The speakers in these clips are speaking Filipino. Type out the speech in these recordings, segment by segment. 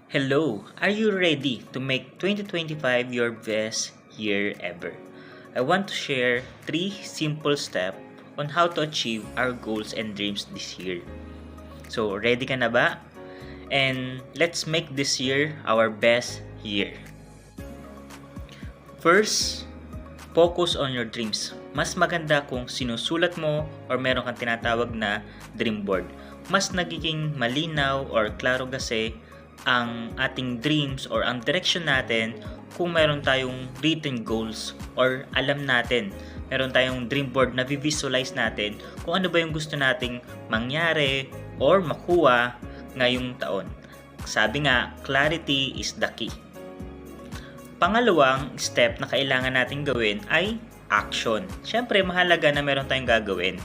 Hello, are you ready to make 2025 your best year ever? I want to share 3 simple steps on how to achieve our goals and dreams this year. So, ready ka na ba? And let's make this year our best year. First, focus on your dreams. Mas maganda kung sinusulat mo or meron kang tinatawag na dream board. Mas nagiging malinaw or klaro kasi ang ating dreams or ang direction natin kung meron tayong written goals or alam natin, meron tayong dream board na visualize natin kung ano ba yung gusto nating mangyari or makuha ngayong taon. Sabi nga, clarity is the key. Pangalawang step na kailangan natin gawin ay action. Siyempre, mahalaga na meron tayong gagawin.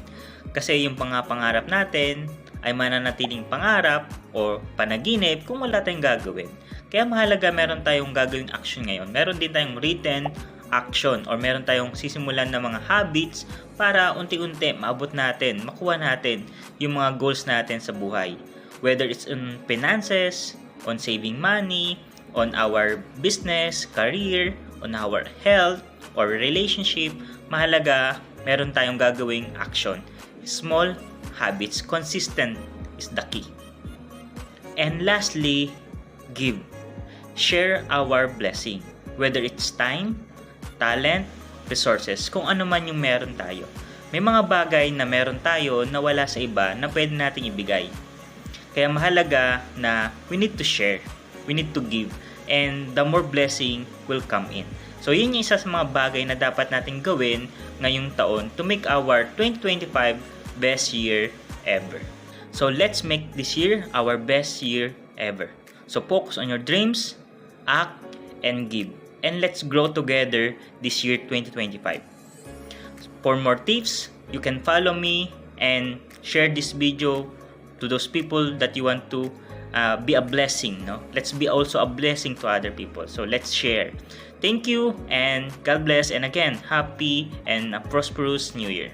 Kasi yung pangarap natin ay mananatiling pangarap o panaginip kung wala tayong gagawin. Kaya mahalaga meron tayong gagawing action ngayon. Meron din tayong written action or meron tayong sisimulan na mga habits para unti-unti maabot natin, makuha natin yung mga goals natin sa buhay. Whether it's on finances, on saving money, on our business, career, on our health, or relationship, mahalaga meron tayong gagawing action. Small habits, consistent is the key. And lastly, give. Share our blessing. Whether it's time, talent, resources, kung ano man yung meron tayo. May mga bagay na meron tayo na wala sa iba na pwede nating ibigay. Kaya mahalaga na we need to share. We need to give. And the more blessing will come in. So yun yung isa sa mga bagay na dapat natin gawin ngayong taon to make our 2025 best year ever. So let's make this year our best year ever. So focus on your dreams, act, and give. And let's grow together this year 2025. For more tips, you can follow me and share this video to those people that you want to be a blessing. No? Let's be also a blessing to other people. So let's share. Thank you and God bless. And again, happy and a prosperous New Year.